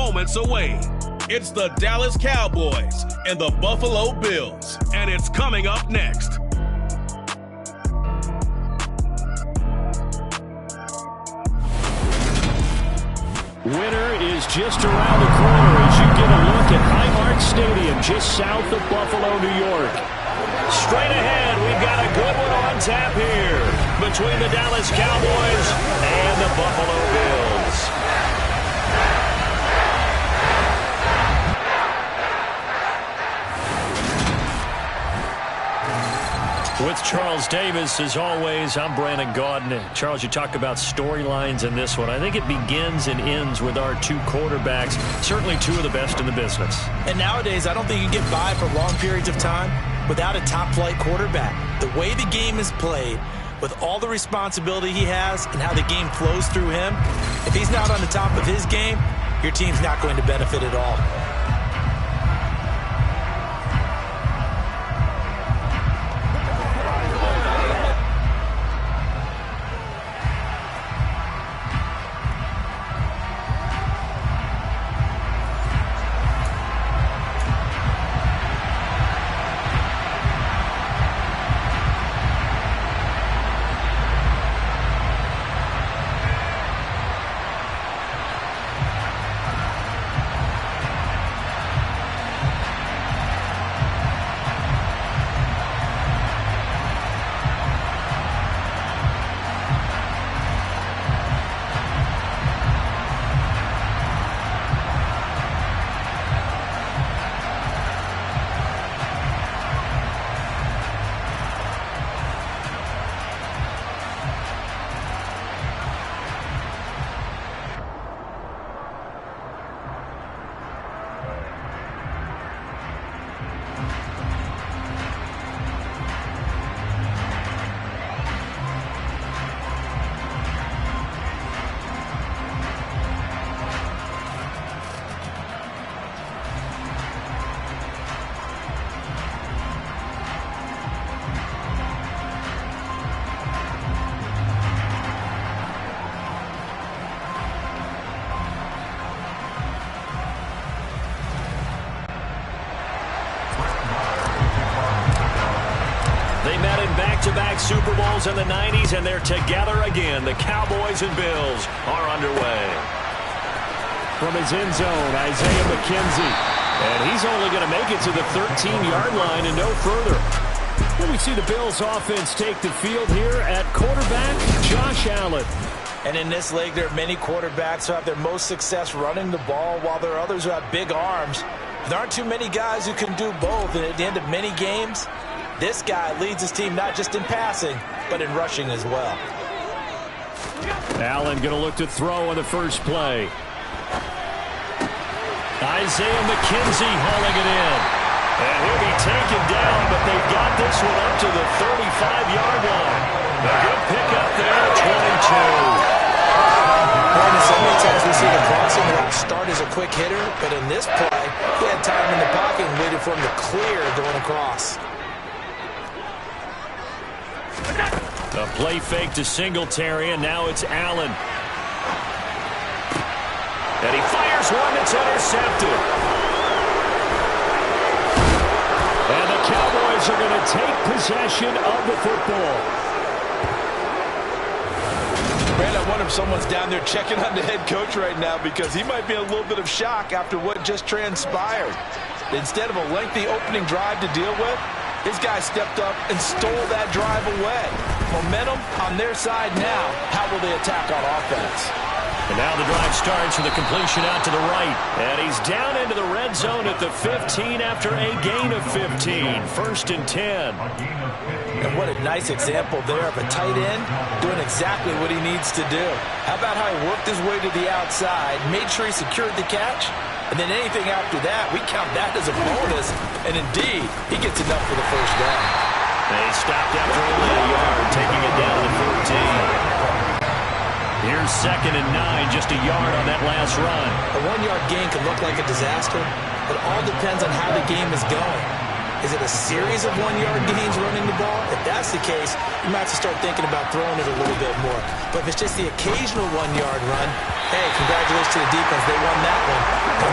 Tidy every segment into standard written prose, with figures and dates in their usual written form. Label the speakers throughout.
Speaker 1: moments away. It's the Dallas Cowboys and the Buffalo Bills, and it's coming up next.
Speaker 2: Winter is just around the corner as you get a look at Highmark Stadium just south of Buffalo, New York. Straight ahead, we've got a good one on tap here between the Dallas Cowboys and the Buffalo Bills. With Charles Davis, as always, I'm Brandon Gaudin. Charles, you talk about storylines in this one. I think it begins and ends with our two quarterbacks, certainly two of the best in the business.
Speaker 3: And nowadays, I don't think you get by for long periods of time without a top-flight quarterback. The way the game is played, with all the responsibility he has and how the game flows through him, if he's not on the top of his game, your team's not going to benefit at all. Back-to-back Super Bowls in the 90s, and they're together again. The Cowboys and Bills are underway. From his end zone, Isaiah McKenzie. And he's only going to make it to the 13-yard line and no further. Then we see the Bills offense take the field here at quarterback, Josh Allen. And in this league, there are many quarterbacks who have their most success running the ball, while there are others who have big arms. There aren't too many guys who can do both, and at the end of many games, this guy leads his team not just in passing, but in rushing as well.
Speaker 2: Allen going to look to throw on the first play. Isaiah McKenzie hauling it in. And he'll be taken down, but they've got this one up to the 35-yard line. A good pickup there, 22.
Speaker 3: Brandon, so many times we see the crossing route start as a quick hitter, but in this play, he had time in the pocket and waited for him to clear going across.
Speaker 2: A play fake to Singletary, and now it's Allen. And he fires one that's intercepted. And the Cowboys are going to take possession of the football.
Speaker 3: Brandon, I wonder if someone's down there checking on the head coach right now, because he might be in a little bit of shock after what just transpired. Instead of a lengthy opening drive to deal with, his guy stepped up and stole that drive away. Momentum on their side now. How will they attack on offense?
Speaker 2: And now the drive starts with a completion out to the right. And he's down into the red zone at the 15 after a gain of 15. First and 10.
Speaker 3: And what a nice example there of a tight end doing exactly what he needs to do. How about how he worked his way to the outside, made sure he secured the catch, and then anything after that, we count that as a bonus. And indeed, he gets enough for the first down.
Speaker 2: They stopped after only a yard, taking it down to 14. Here's 2nd and 9, just a yard on that last run.
Speaker 3: A 1-yard gain can look like a disaster, but it all depends on how the game is going. Is it a series of 1-yard gains running the ball? If that's the case, you might have to start thinking about throwing it a little bit more. But if it's just the occasional 1-yard run, hey, congratulations to the defense. They won that one. And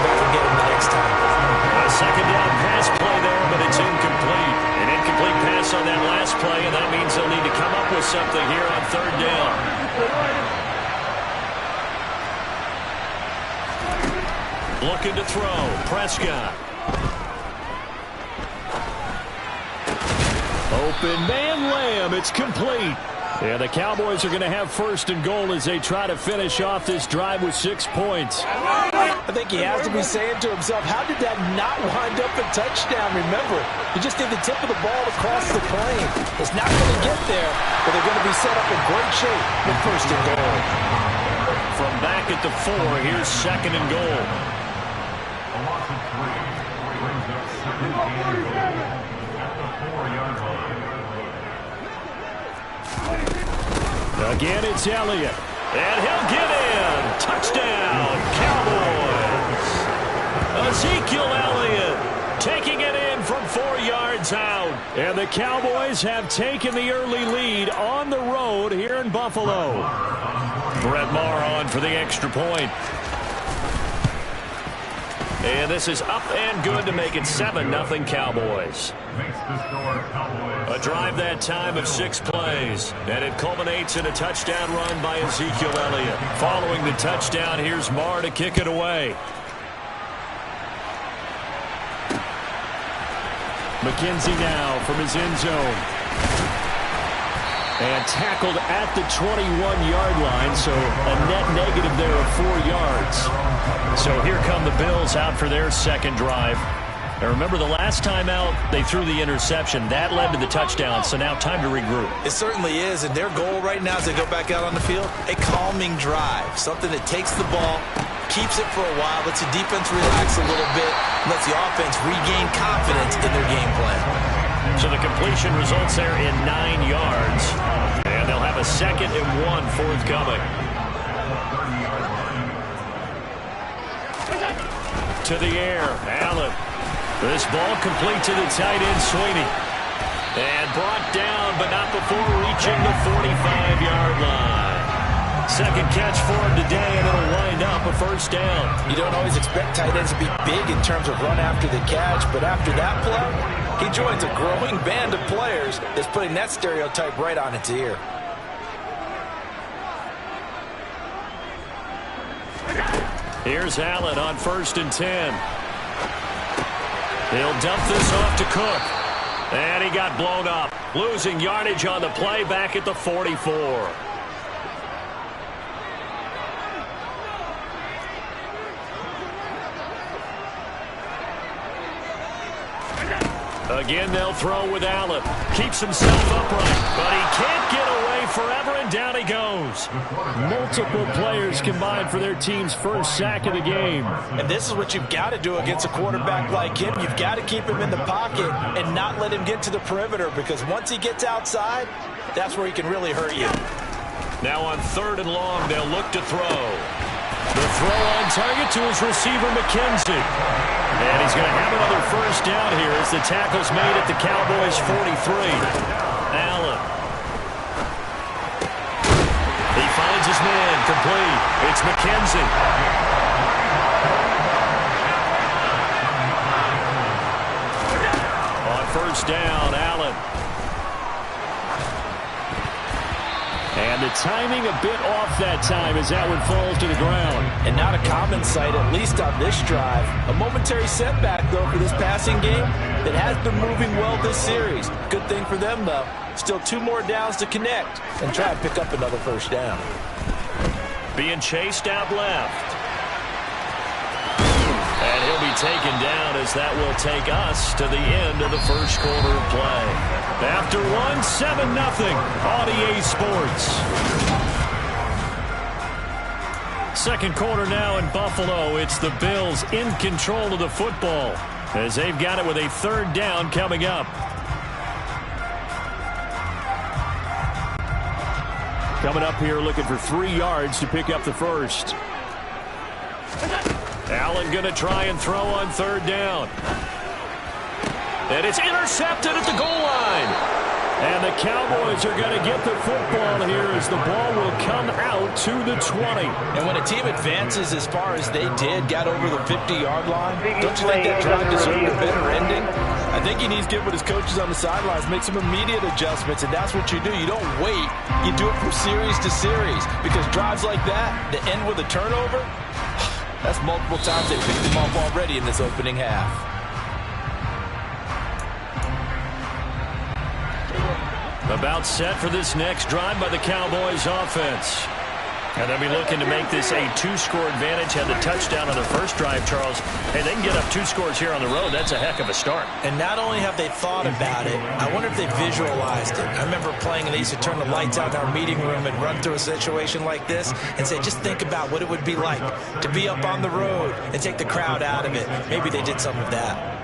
Speaker 3: something here on third down. Looking to throw. Prescott. Open man Lamb. It's complete. And the Cowboys are going to have first and goal as they try to finish off this drive with 6 points.
Speaker 4: I think he has to be saying to himself, how did that not wind up a touchdown? Remember, he just did the tip of the ball across the plane. It's not going to get there, but they're going to be set up in great shape with first and goal.
Speaker 3: From back at the 4, here's second and goal. Again, it's Elliott. And he'll get in. Touchdown, Cowboys. Ezekiel Elliott taking it in from 4 yards out. And the Cowboys have taken the early lead on the road here in Buffalo. Brett Maher on for the extra point. And this is up and good to make it 7-0 Cowboys. A drive that time of 6 plays. And it culminates in a touchdown run by Ezekiel Elliott. Following the touchdown, here's Maher to kick it away. McKenzie now from his end zone. And tackled at the 21-yard line, so a net negative there of 4 yards. So here come the Bills out for their second drive. And remember, the last time out, they threw the interception. That led to the touchdown, so now time to regroup.
Speaker 4: It certainly is, and their goal right now as they go back out on the field, a calming drive. Something that takes the ball, keeps it for a while, lets the defense relax a little bit, lets the offense regain confidence in their game plan.
Speaker 3: So the completion results there in 9 yards. And they'll have a 2nd and 1 forthcoming. To the air, Allen. This ball complete to the tight end, Sweeney. And brought down, but not before reaching the 45-yard line. Second catch for him today, and it'll wind up a first down.
Speaker 4: You don't always expect tight ends to be big in terms of run after the catch, but after that play, he joins a growing band of players that's putting that stereotype right on its ear.
Speaker 3: Here's Allen on 1st and 10. He'll dump this off to Cook. And he got blown up. Losing yardage on the play back at the 44. Again, they'll throw with Allen. Keeps himself upright, but he can't get away forever, and down he goes. Multiple players combined for their team's first sack of the game.
Speaker 4: And this is what you've got to do against a quarterback like him. You've got to keep him in the pocket and not let him get to the perimeter, because once he gets outside, that's where he can really hurt you.
Speaker 3: Now on 3rd and long, they'll look to throw. The throw on target to his receiver, McKenzie. And he's going to have another first down here as the tackle's made at the Cowboys' 43. Allen. He finds his man, complete. It's McKenzie. On first down, Allen. And the timing a bit off that time as that one falls to the ground.
Speaker 4: And not a common sight, at least on this drive. A momentary setback, though, for this passing game that has been moving well this series. Good thing for them, though. Still 2 more downs to connect and try and pick up another first down.
Speaker 3: Being chased out left. And he'll be taken down as that will take us to the end of the first quarter of play. After 1, 7-0 on EA Sports. Second quarter now in Buffalo. It's the Bills in control of the football as they've got it with a 3rd down coming up. Coming up here looking for 3 yards to pick up the first. Allen going to try and throw on 3rd down. And it's intercepted at the goal line.
Speaker 2: And the Cowboys are going to get the football here as the ball will come out to the 20.
Speaker 4: And when a team advances as far as they did, got over the 50-yard line, don't you think that drive deserved a better ending? I think he needs to get with his coaches on the sidelines, make some immediate adjustments, and that's what you do. You don't wait. You do it from series to series, because drives like that end with a turnover, that's multiple times they picked them off already in this opening half.
Speaker 2: About set for this next drive by the Cowboys offense. And they'll be looking to make this a two-score advantage. Had the touchdown on the first drive, Charles. Hey, they can get up 2 scores here on the road. That's a heck of a start.
Speaker 4: And not only have they thought about it, I wonder if they visualized it. I remember playing and they used to turn the lights out in our meeting room and run through a situation like this and say, just think about what it would be like to be up on the road and take the crowd out of it. Maybe they did some of that.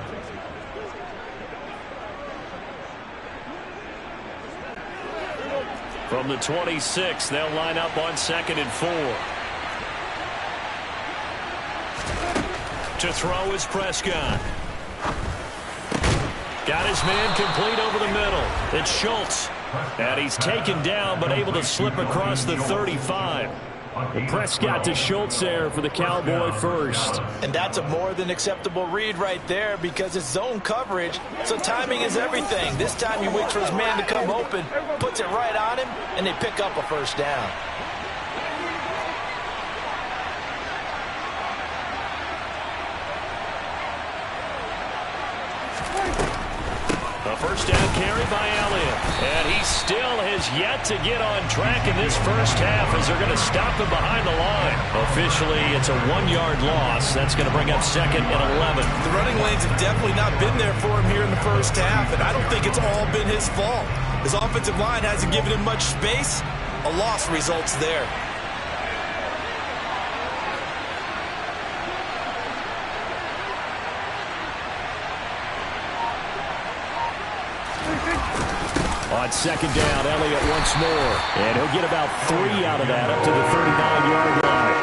Speaker 2: From the 26, they'll line up on 2nd and 4. To throw is Prescott. Got his man complete over the middle. It's Schultz. And he's taken down, but able to slip across the 35. And Prescott to Schultz there for the Cowboy first.
Speaker 4: And that's a more than acceptable read right there because it's zone coverage, so timing is everything. This time he waits for his man to come open, puts it right on him, and they pick up a first down.
Speaker 2: A first down carry by Elliott. And he still has yet to get on track in this first half as they're going to stop him behind the line. Officially, it's a 1-yard loss. That's going to bring up 2nd and 11.
Speaker 4: The running lanes have definitely not been there for him here in the first half, and I don't think it's all been his fault. His offensive line hasn't given him much space. A loss results there.
Speaker 2: On 2nd down, Elliott once more. And he'll get about 3 out of that up to the 39-yard line.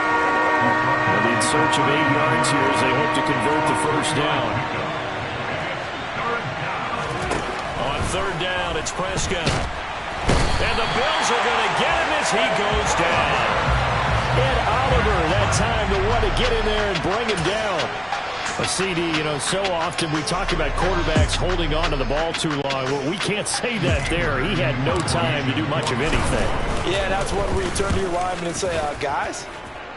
Speaker 2: And in search of 8 yards here as they hope to convert the first down. On 3rd down, it's Prescott. And the Bills are going to get him as he goes down. Ed Oliver that time to want to get in there and bring him down. CD, you know, so often we talk about quarterbacks holding on to the ball too long. Well, we can't say that there. He had no time to do much of anything.
Speaker 4: Yeah, that's when we turn to your lineman and say, guys,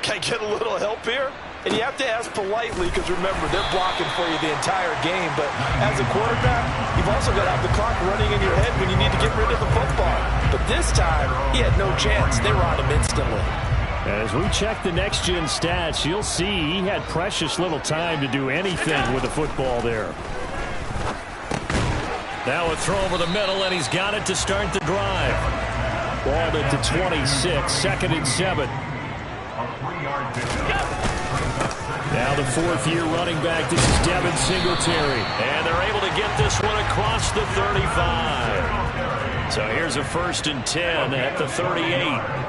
Speaker 4: can I get a little help here? And you have to ask politely because, remember, they're blocking for you the entire game. But as a quarterback, you've also got to have the clock running in your head when you need to get rid of the football. But this time, he had no chance. They were on him instantly.
Speaker 2: As we check the next-gen stats, you'll see he had precious little time to do anything with the football there. Now a throw over the middle, and he's got it to start the drive. Ball at the 26, 2nd and 7. Now the 4th-year running back, this is Devin Singletary. And they're able to get this one across the 35. So here's a 1st and 10 at the 38.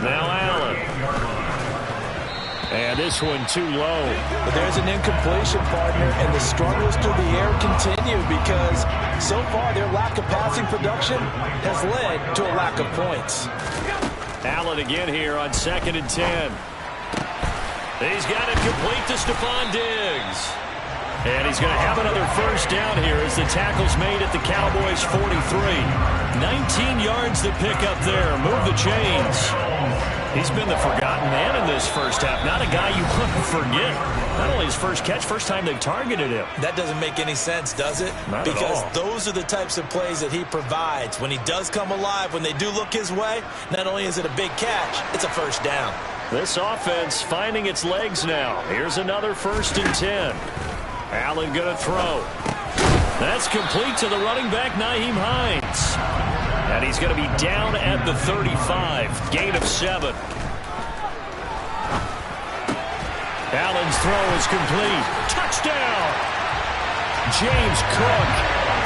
Speaker 2: Now Allen. And this one too low.
Speaker 4: But there's an incompletion, partner, and the struggles through the air continue because so far their lack of passing production has led to a lack of points.
Speaker 2: Allen again here on 2nd and 10. He's got it complete to Stephon Diggs. And he's going to have another first down here as the tackle's made at the Cowboys' 43. 19 yards to pick up there. Move the chains. He's been the forgotten man in this first half. Not a guy you want to forget. Not only his first catch, first time they've targeted him.
Speaker 4: That doesn't make any sense, does it?
Speaker 2: Not
Speaker 4: because
Speaker 2: at all.
Speaker 4: Those are the types of plays that he provides. When he does come alive, when they do look his way, not only is it a big catch, it's a first down.
Speaker 2: This offense finding its legs now. Here's another 1st and 10. Allen going to throw. That's complete to the running back, Nyheim Hines. And he's going to be down at the 35. Gain of 7. Allen's throw is complete. Touchdown! James Cook,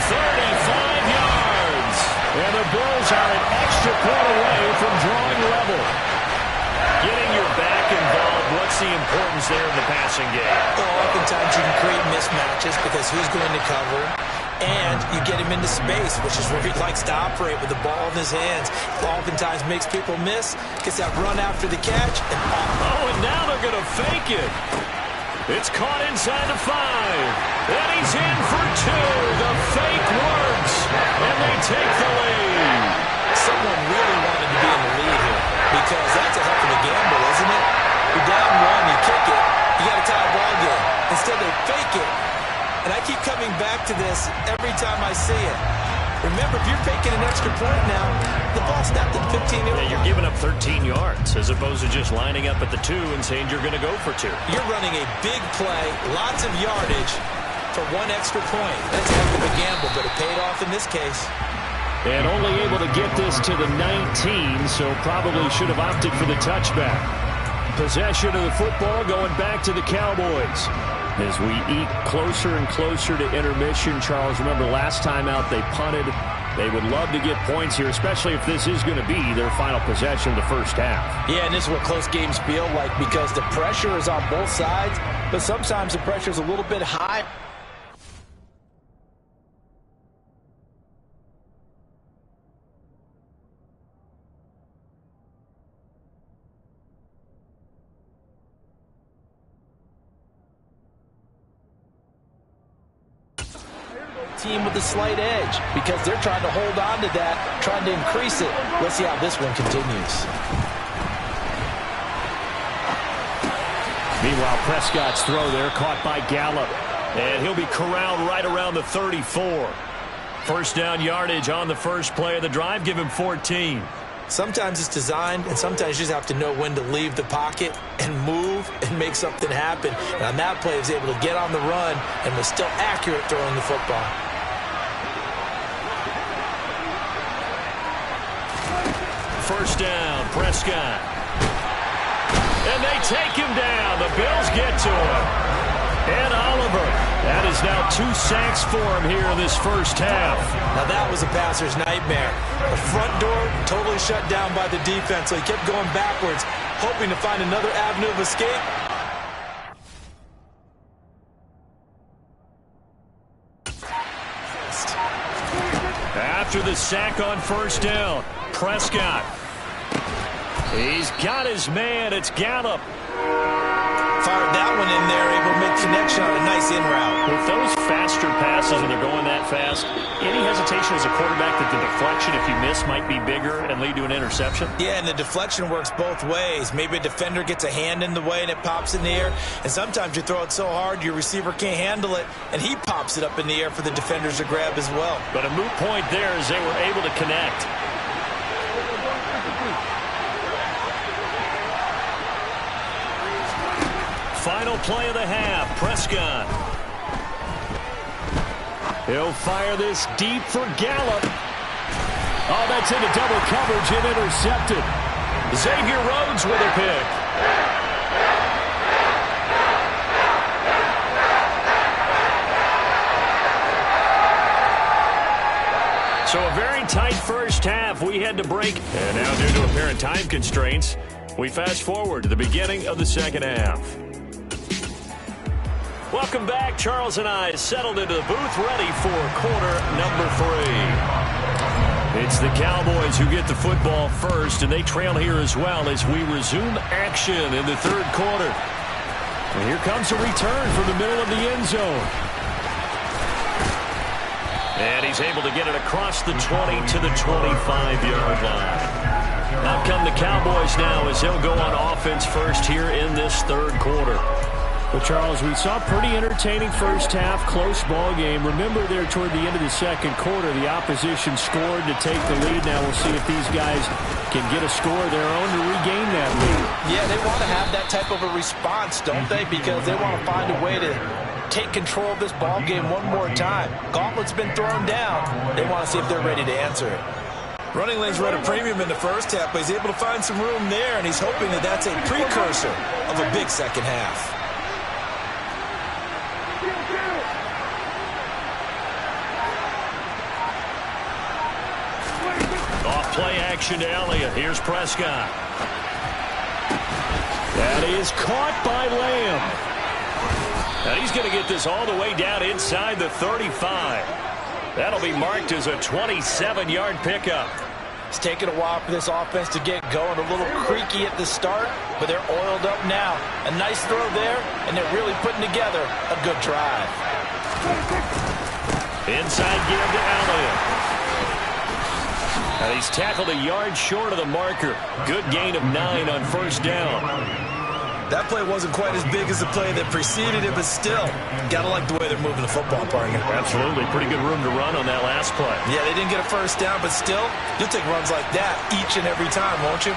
Speaker 2: 35 yards. And the Bills are an extra point away from drawing level. Getting your back involved, what's
Speaker 3: What's the importance there in the passing game?
Speaker 4: Well, oftentimes you can create mismatches because who's going to cover him, and you get him into space, which is where he likes to operate with the ball in his hands. Oftentimes makes people miss, gets that run after the catch, and
Speaker 3: oh, and now they're going to fake it. It's caught inside the 5. And he's in for 2. The fake works, and they take the lead.
Speaker 4: Someone really wanted to be in the lead here because that's a heck of a gamble, isn't it? You're down 1, you kick it, you got to tie a ball game. Instead, they fake it. And I keep coming back to this every time I see it. Remember, if you're faking an extra point now, the ball's snapped at 15 yards.
Speaker 3: Yeah, you're giving up 13 yards as opposed to just lining up at the 2 and saying you're going to go for 2.
Speaker 4: You're running a big play, lots of yardage for 1 extra point. That's a heck of a gamble, but it paid off in this case.
Speaker 2: And only able to get this to the 19, so probably should have opted for the touchback. Possession of the football going back to the Cowboys. As we eat closer and closer to intermission, Charles, remember last time out they punted. They would love to get points here, especially if this is going to be their final possession of the first half.
Speaker 4: Yeah, and this is what close games feel like because the pressure is on both sides, but sometimes the pressure is a little bit high. Team with a slight edge because they're trying to hold on to that, trying to increase it. Let's see how this one continues.
Speaker 2: Meanwhile, Prescott's throw there caught by Gallup.
Speaker 3: And he'll be corralled right around the 34. First down yardage on the first play of the drive. Give him 14.
Speaker 4: Sometimes it's designed, and sometimes you just have to know when to leave the pocket and move and make something happen. And on that play, he was able to get on the run and was still accurate throwing the football.
Speaker 3: First down, Prescott. And they take him down. The Bills get to him. And Oliver. That is now 2 sacks for him here in this first half.
Speaker 4: Now that was a passer's nightmare. The front door totally shut down by the defense, so he kept going backwards, hoping to find another avenue of escape.
Speaker 3: After the sack on first down, Prescott. He's got his man. It's Gallup.
Speaker 4: Fired that one in there, able to make connection on a nice in route.
Speaker 3: With those faster passes and they're going that fast, any hesitation as a quarterback that the deflection, if you miss, might be bigger and lead to an interception?
Speaker 4: Yeah, and the deflection works both ways. Maybe a defender gets a hand in the way and it pops in the air, and sometimes you throw it so hard your receiver can't handle it, and he pops it up in the air for the defenders to grab as well.
Speaker 3: But a moot point there as they were able to connect. Final play of the half, Prescott. He'll fire this deep for Gallup.
Speaker 2: Oh, that's into double coverage and intercepted.
Speaker 3: Xavier Rhodes with a pick. So a very tight first half. We had to break. And now due to apparent time constraints, we fast forward to the beginning of the second half. Welcome back. Charles and I settled into the booth ready for quarter number 3. It's the Cowboys who get the football first, and they trail here as well as we resume action in the third quarter. And here comes a return from the middle of the end zone. And he's able to get it across the 20 to the 25-yard line. Out come the Cowboys now as they'll go on offense first here in this third quarter.
Speaker 2: Well, Charles, we saw a pretty entertaining first half, close ball game. Remember there toward the end of the second quarter, the opposition scored to take the lead. Now we'll see if these guys can get a score of their own to regain that lead.
Speaker 4: Yeah, they want to have that type of a response, don't they? Because they want to find a way to take control of this ball game one more time. Gauntlet's been thrown down. They want to see if they're ready to answer it. Running lanes were at a premium in the first half, but he's able to find some room there, and he's hoping that that's a precursor of a big second half. Off play action to Elliott. Here's Prescott.
Speaker 2: That is is caught by Lamb.
Speaker 3: And he's going to get this all the way down inside the 35. That'll be marked as a 27-yard pickup.
Speaker 4: It's taken a while for this offense to get going. A little creaky at the start, but they're oiled up now. A nice throw there, and they're really putting together a good drive.
Speaker 3: Inside give to Elliott. And he's tackled a yard short of the marker. Good gain of 9 on first down.
Speaker 4: That play wasn't quite as big as the play that preceded it, but still, gotta like the way they're moving the football, partner.
Speaker 3: Absolutely. Pretty good room to run on that last play.
Speaker 4: Yeah, they didn't get a first down, but still, you'll take runs like that each and every time, won't you?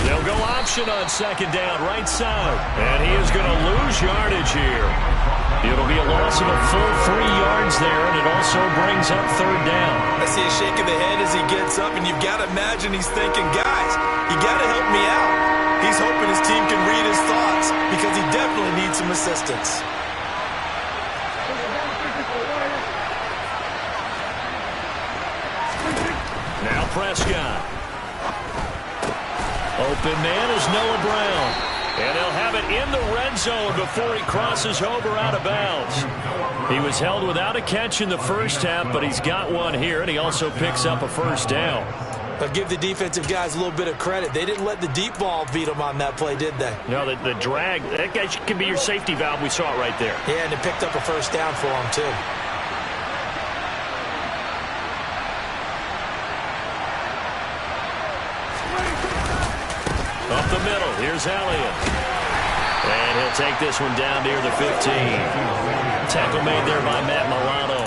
Speaker 3: They'll go option on second down, right side. And he is going to lose yardage here. It'll be a loss of a full 3 yards there, and it also brings up third down.
Speaker 4: I see a shake of the head as he gets up, and you've got to imagine he's thinking, guys, you got to help me out. He's hoping his team can read his thoughts because he definitely needs some assistance.
Speaker 3: Now Prescott. Open man is Noah Brown. And they'll have it in the red zone before he crosses over out of bounds. He was held without a catch in the first half, but he's got one here, and he also picks up a first down.
Speaker 4: But give the defensive guys a little bit of credit. They didn't let the deep ball beat them on that play, did they?
Speaker 3: No, the drag, that guy can be your safety valve. We saw it right there.
Speaker 4: Yeah, and it picked up a first down for him, too.
Speaker 3: Up the middle, here's Elliott. And he'll take this one down near the 15. Tackle made there by Matt Milano.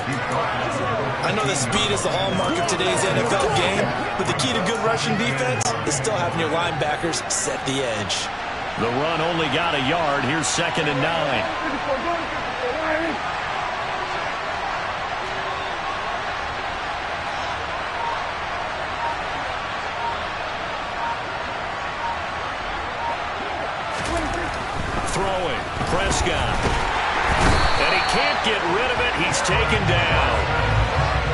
Speaker 4: I know that speed is the hallmark of today's NFL game, but the key to good rushing defense is still having your linebackers set the edge.
Speaker 3: The run only got a yard. Here's 2nd and 9. Throwing, Prescott. And he can't get rid of it. He's taken down.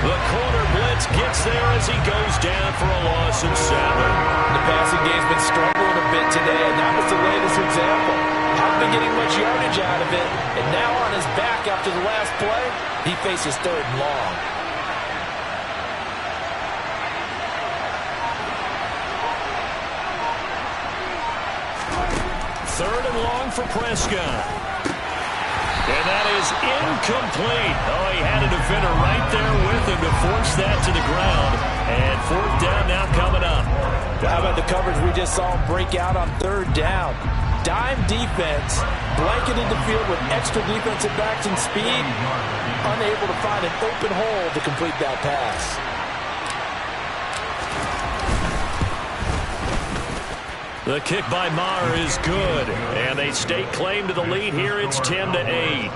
Speaker 3: The corner blitz gets there as he goes down for a loss of 7.
Speaker 4: The passing game's been struggling a bit today, and that was the latest example. Haven't been getting much yardage out of it, and now on his back after the last play, he faces 3rd and long.
Speaker 3: Third and long for Prescott. And that is incomplete. Oh, he had a defender right there with him to force that to the ground. And 4th down now coming up.
Speaker 4: How about the coverage we just saw him break out on 3rd down? Dime defense, blanketed the field with extra defensive backs and speed, unable to find an open hole to complete that pass.
Speaker 3: The kick by Maher is good, and they stake claim to the lead here. It's 10-8.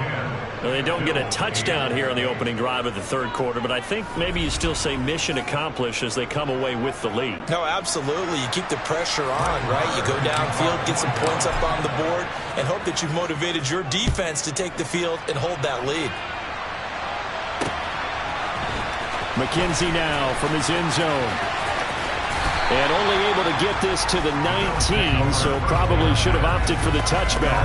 Speaker 3: Well, they don't get a touchdown here on the opening drive of the 3rd quarter, but I think maybe you still say mission accomplished as they come away with the lead.
Speaker 4: No, absolutely. You keep the pressure on, right? You go downfield, get some points up on the board, and hope that you've motivated your defense to take the field and hold that lead.
Speaker 2: McKenzie now from his end zone. And only able to get this to the 19, so probably should have opted for the touchback.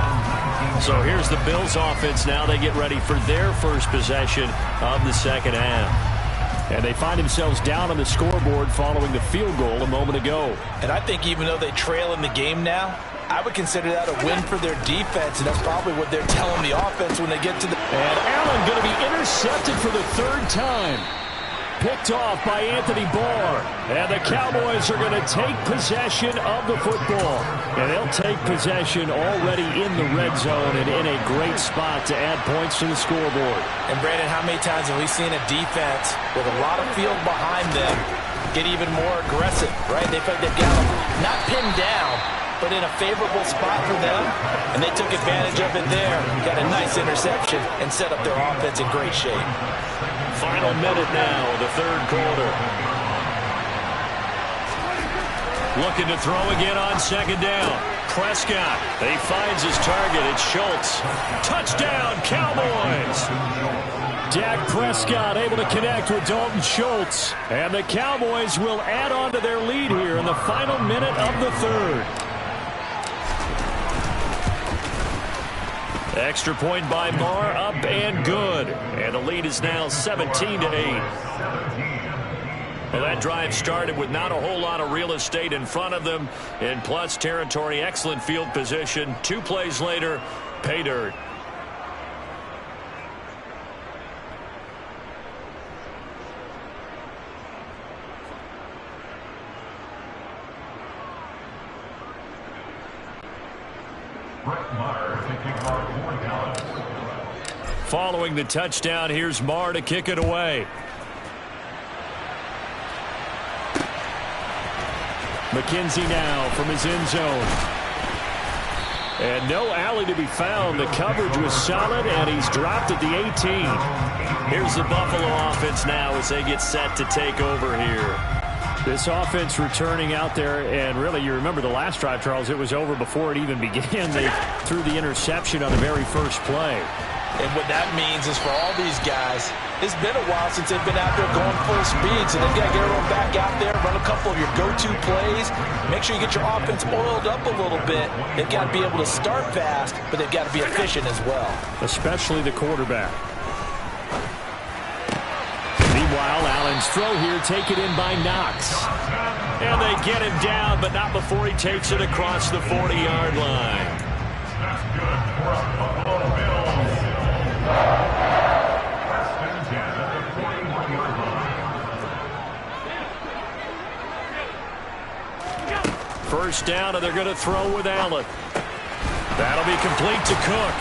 Speaker 3: So here's the Bills offense now. They get ready for their first possession of the 2nd half.
Speaker 2: And they find themselves down on the scoreboard following the field goal a moment ago.
Speaker 4: And I think even though they trail in the game now, I would consider that a win for their defense, and that's probably what they're telling the offense when they get to the...
Speaker 2: And Allen going to be intercepted for the 3rd time. Picked off by Anthony Barr. And the Cowboys are going to take possession of the football. And they'll take possession already in the red zone and in a great spot to add points to the scoreboard.
Speaker 4: And Brandon, how many times have we seen a defense with a lot of field behind them get even more aggressive, right? They felt they've got them not pinned down, but in a favorable spot for them. And they took advantage of it there. Got a nice interception and set up their offense in great shape.
Speaker 3: Final minute now of the 3rd quarter. Looking to throw again on 2nd down. Prescott, he finds his target. It's Schultz. Touchdown, Cowboys!
Speaker 2: Dak Prescott able to connect with Dalton Schultz. And the Cowboys will add on to their lead here in the final minute of the third. Extra point by Marr, up and good. And the lead is now 17-8. Well, that drive started with not a whole lot of real estate in front of them. In plus territory, excellent field position. 2 plays later, pay dirt. Following the touchdown, here's Marr to kick it away. McKenzie now from his end zone. And no alley to be found. The coverage was solid, and he's dropped at the 18.
Speaker 3: Here's the Buffalo offense now as they get set to take over here.
Speaker 2: This offense returning out there, and really, you remember the last drive, Charles, it was over before it even began. They threw the interception on the very first play.
Speaker 4: And what that means is for all these guys, it's been a while since they've been out there going full speed, so they've got to get everyone back out there, run a couple of your go-to plays, make sure you get your offense oiled up a little bit. They've got to be able to start fast, but they've got to be efficient as well.
Speaker 2: Especially the quarterback. Meanwhile, Allen's throw here taken in by Knox.
Speaker 3: And they get him down, but not before he takes it across the 40-yard line.
Speaker 1: That's good for a Buffalo Bills.
Speaker 3: First down, and they're going to throw with Allen. That'll be complete to Cook.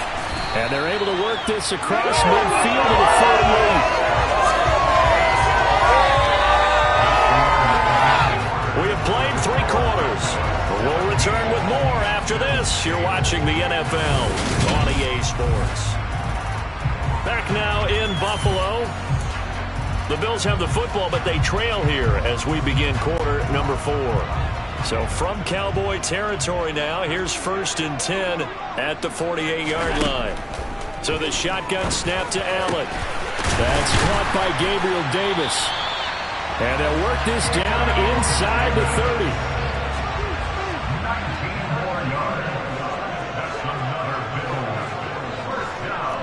Speaker 2: And they're able to work this across midfield to the 48.
Speaker 3: We have played 3 quarters. We'll return with more after this. You're watching the NFL on EA Sports. Back now in Buffalo. The Bills have the football, but they trail here as we begin quarter number 4. So from Cowboy territory now, here's 1st and 10 at the 48-yard line. So the shotgun snap to Allen.
Speaker 2: That's caught by Gabriel Davis. And they'll work this down inside the 30.
Speaker 1: 19 more yards. That's another Bills. First down.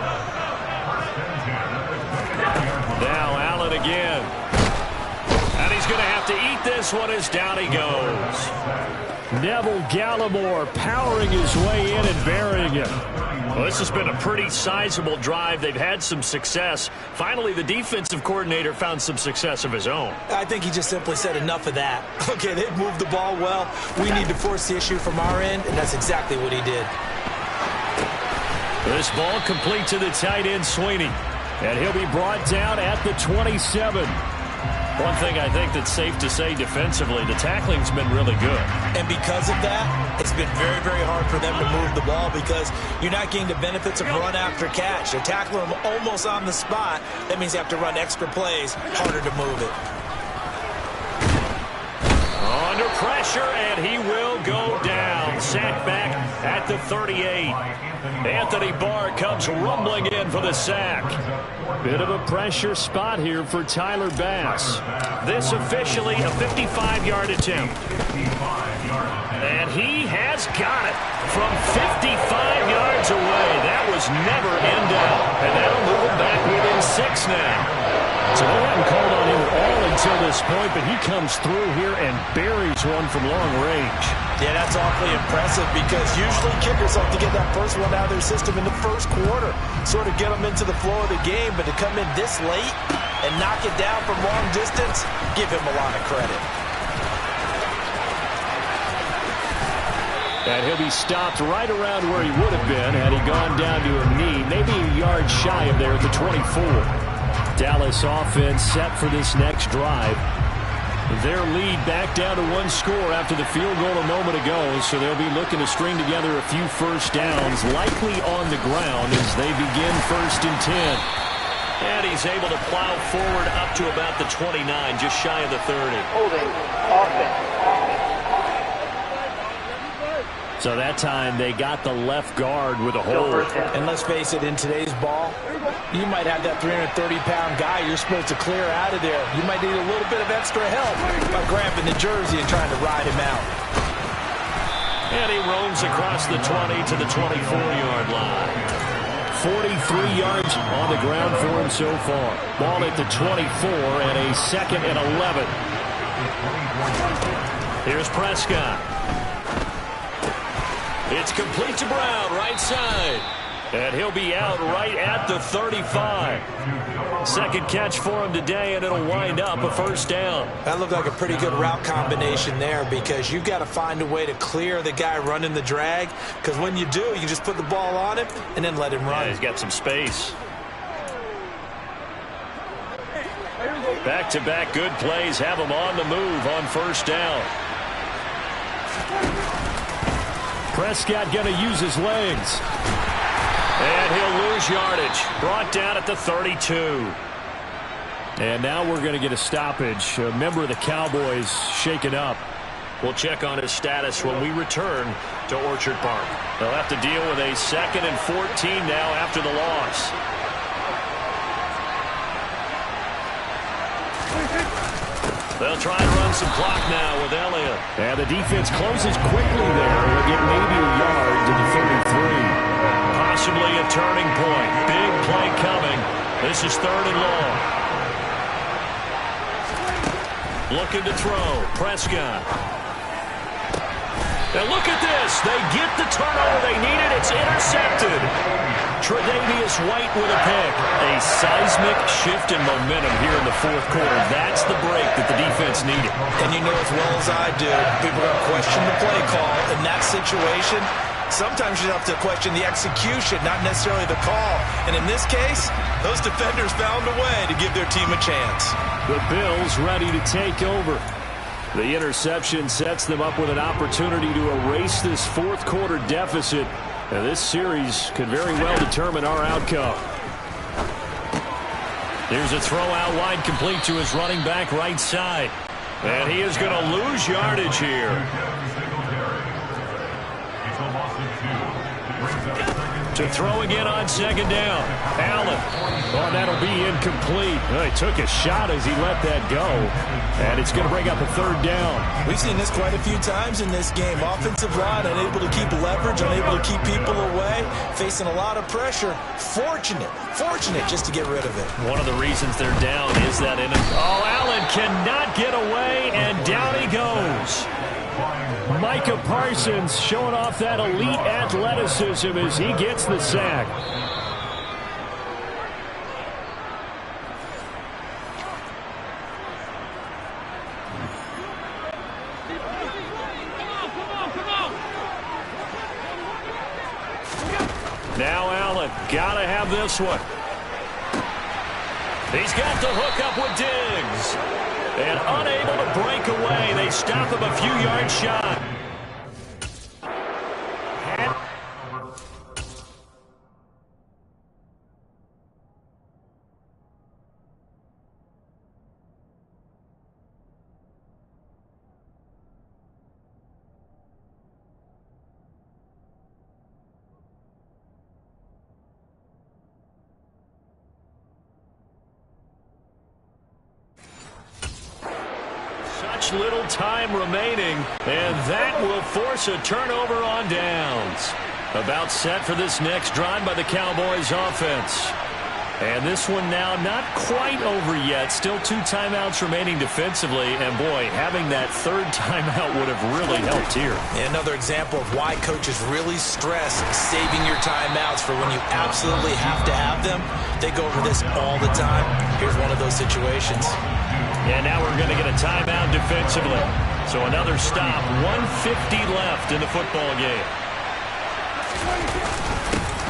Speaker 1: First and 10 at the 50-yard line.
Speaker 3: Now Allen again. And he's going to have to eat this one as down he goes.
Speaker 2: Neville Gallimore powering his way in and burying it.
Speaker 3: Well, this has been a pretty sizable drive. They've had some success. Finally, the defensive coordinator found some success of his own.
Speaker 4: I think he just simply said enough of that. Okay, they've moved the ball well. We need to force the issue from our end, and that's exactly what he did.
Speaker 2: This ball complete to the tight end, Sweeney. And he'll be brought down at the 27.
Speaker 3: One thing I think that's safe to say defensively, the tackling's been really good.
Speaker 4: And because of that, it's been very, very hard for them to move the ball because you're not getting the benefits of run after catch. They're tackling them almost on the spot. That means they have to run extra plays, harder to move it.
Speaker 3: Under pressure, and he will go down. Sack back at the 38. Anthony Barr comes rumbling in for the sack.
Speaker 2: Bit of a pressure spot here for Tyler Bass.
Speaker 3: This officially a 55-yard attempt. And he has got it from 55 yards away. That was never in doubt. And that'll move him back within 6 now.
Speaker 2: So they haven't called on him at all until this point, but he comes through here and buries one from long range.
Speaker 4: Yeah, that's awfully impressive because usually kickers like to get that first one out of their system in the first quarter, sort of get them into the flow of the game, but to come in this late and knock it down from long distance, give him a lot of credit.
Speaker 2: And he'll be stopped right around where he would have been had he gone down to a knee, maybe a yard shy of there at the 24. Dallas offense set for this next drive. Their lead back down to 1 score after the field goal a moment ago, so they'll be looking to string together a few first downs, likely on the ground as they begin 1st and 10.
Speaker 3: And he's able to plow forward up to about the 29, just shy of the 30.
Speaker 5: Holding offense.
Speaker 2: So that time they got the left guard with a hold.
Speaker 4: And let's face it, in today's ball, you might have that 330-pound guy you're supposed to clear out of there. You might need a little bit of extra help by grabbing the jersey and trying to ride him out.
Speaker 3: And he roams across the 20 to the 24-yard line.
Speaker 2: 43 yards on the ground for him so far. Ball at the 24 and a 2nd and 11.
Speaker 3: Here's Prescott. It's complete to Brown, right side. And he'll be out right at the 35. Second catch for him today, and it'll wind up a first down.
Speaker 4: That looked like a pretty good route combination there, because you've got to find a way to clear the guy running the drag, because when you do, you just put the ball on him and then let him run.
Speaker 3: Yeah, he's got some space. Back-to-back good plays have him on the move on first down.
Speaker 2: Prescott going to use his legs.
Speaker 3: And he'll lose yardage. Brought down at the 32.
Speaker 2: And now we're going to get a stoppage. A member of the Cowboys shaken up.
Speaker 3: We'll check on his status when we return to Orchard Park. They'll have to deal with a 2nd and 14 now after the loss. They'll try and run some clock now with Elliott.
Speaker 2: And the defense closes quickly there. They'll get maybe a yard to the 33.
Speaker 3: Possibly a turning point. Big play coming. This is 3rd and long. Looking to throw. Prescott. And look at this. They get the turnover they needed. It's intercepted. Tre'Davious White with a pick. A seismic shift in momentum here in the 4th quarter. That's the break that the defense needed.
Speaker 4: And you know as well as I do, people are going to question the play call. In that situation, sometimes you have to question the execution, not necessarily the call. And in this case, those defenders found a way to give their team a chance.
Speaker 2: The Bills ready to take over. The interception sets them up with an opportunity to erase this 4th quarter deficit. And this series could very well determine our outcome.
Speaker 3: Here's a throw out wide, complete to his running back right side. And he is going to lose yardage here. To throw again on 2nd down. Allen.
Speaker 2: Oh, that'll be incomplete. Well, he took a shot as he let that go. And it's going to bring up a 3rd down.
Speaker 4: We've seen this quite a few times in this game. Offensive line unable to keep leverage, unable to keep people away, facing a lot of pressure. Fortunate just to get rid of it.
Speaker 3: One of the reasons they're down is that Oh, Allen cannot get away, and down he goes.
Speaker 2: Micah Parsons showing off that elite athleticism as he gets the sack.
Speaker 3: Now Allen, gotta have this one. He's got the hook up with Diggs. And unable to break away. They stop him a few yards shy. Little time remaining, and that will force a turnover on downs. About set for this next drive by the Cowboys offense. And this one now not quite over yet. Still 2 timeouts remaining defensively. And boy, having that 3rd timeout would have really helped here.
Speaker 4: Another example of why coaches really stress saving your timeouts for when you absolutely have to have them. They go over this all the time. Here's one of those situations.
Speaker 3: And now we're going to get a timeout defensively. So another stop. 1:50 left in the football game.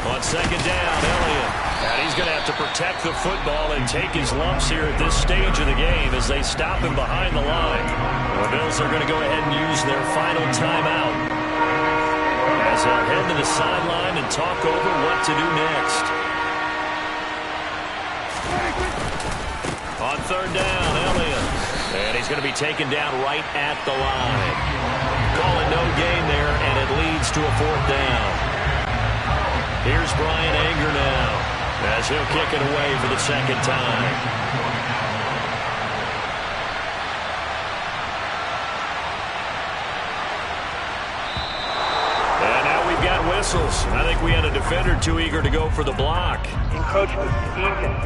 Speaker 3: On 2nd down, Elliott. And he's going to have to protect the football and take his lumps here at this stage of the game as they stop him behind the line. The Bills are going to go ahead and use their final timeout as they'll head to the sideline and talk over what to do next. On 3rd down, Elliott. And he's going to be taken down right at the line. Call it no gain there, and it leads to a 4th down. Here's Brian Anger now, as he'll kick it away for the 2nd time. Whistles. I think we had a defender too eager to go for the block.
Speaker 5: Encroachment, defense.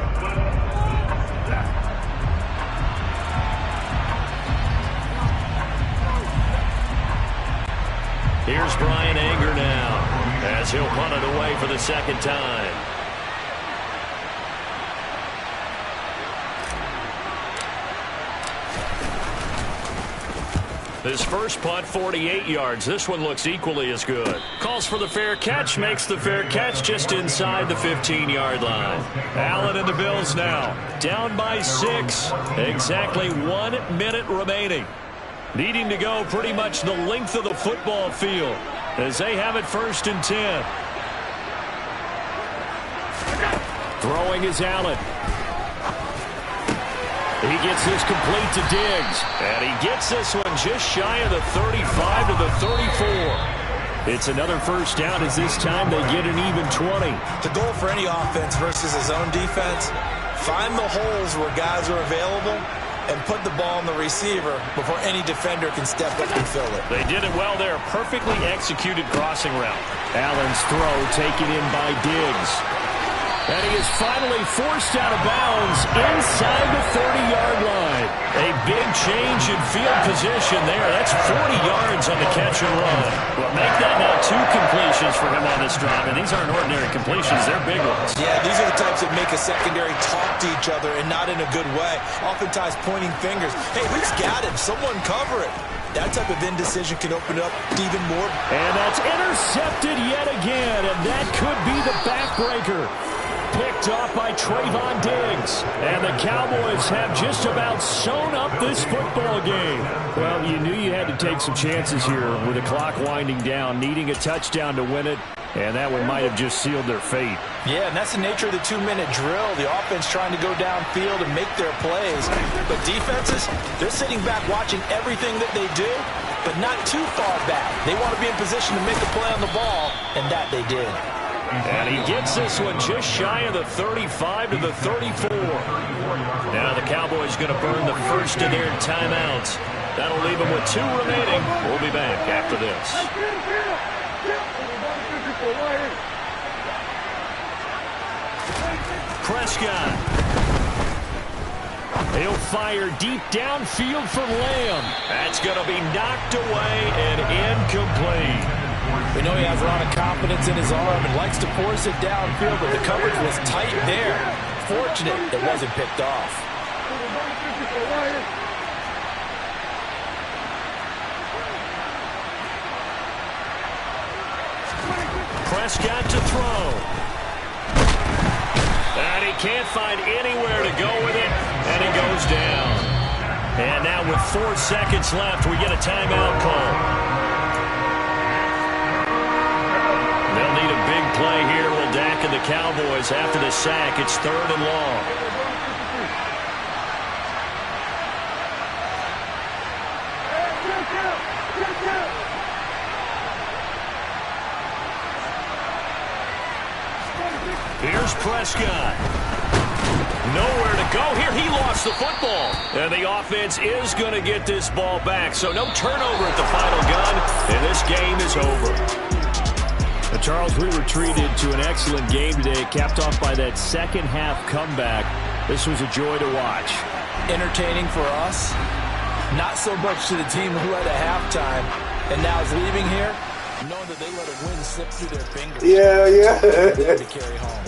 Speaker 3: Here's Brian Anger now, as he'll punt it away for the 2nd time. His first punt, 48 yards. This one looks equally as good. Calls for the fair catch, makes the fair catch just inside the 15-yard line. Allen and the Bills now, down by 6. Exactly 1 minute remaining. Needing to go pretty much the length of the football field as they have it 1st and 10. Throwing is Allen. He gets this complete to Diggs. And he gets this one just shy of the 35 to the 34. It's another 1st down as this time they get an even 20.
Speaker 4: The goal for any offense versus his own defense, find the holes where guys are available and put the ball on the receiver before any defender can step up and fill it.
Speaker 3: They did it well there. Perfectly executed crossing route.
Speaker 2: Allen's throw taken in by Diggs. And he is finally forced out of bounds inside the 30-yard line. A big change in field position there. That's 40 yards on the catch and run.
Speaker 3: Well, make that now 2 completions for him on this drive. And these aren't ordinary completions. They're big ones.
Speaker 4: Yeah, these are the types that make a secondary talk to each other and not in a good way. Oftentimes pointing fingers. Hey, who's got him? Someone cover it. That type of indecision can open up even more.
Speaker 2: And that's intercepted yet again. And that could be the backbreaker. Picked off by Trayvon Diggs. And the Cowboys have just about sewn up this football game. Well, you knew you had to take some chances here with the clock winding down, needing a touchdown to win it. And that one might have just sealed their fate.
Speaker 4: Yeah, and that's the nature of the 2-minute drill. The offense trying to go downfield and make their plays. But defenses, they're sitting back watching everything that they do, but not too far back. They want to be in position to make a play on the ball, and that they did.
Speaker 3: And he gets this one just shy of the 35 to the 34. Now the Cowboys going to burn the first of their timeouts. That'll leave them with 2 remaining. We'll be back after this. Prescott. He'll fire deep downfield from Lamb. That's going to be knocked away and incomplete.
Speaker 4: We know he has a lot of confidence in his arm and likes to force it downfield, but the coverage was tight there. Fortunate it wasn't picked off.
Speaker 3: Prescott to throw. And he can't find anywhere to go with it, and he goes down. And now with 4 seconds left, we get a timeout call. They'll need a big play here. Will Dak and the Cowboys after the sack. It's 3rd and long. Here's Prescott. Nowhere to go here. He lost the football. And the offense is going to get this ball back. So no turnover at the final gun. And this game is over.
Speaker 2: Charles, we retreated to an excellent game today, capped off by that second-half comeback. This was a joy to watch.
Speaker 4: Entertaining for us, not so much to the team who led at halftime and now is leaving here, knowing that they let a win slip through their fingers.
Speaker 5: Yeah.
Speaker 4: To carry home.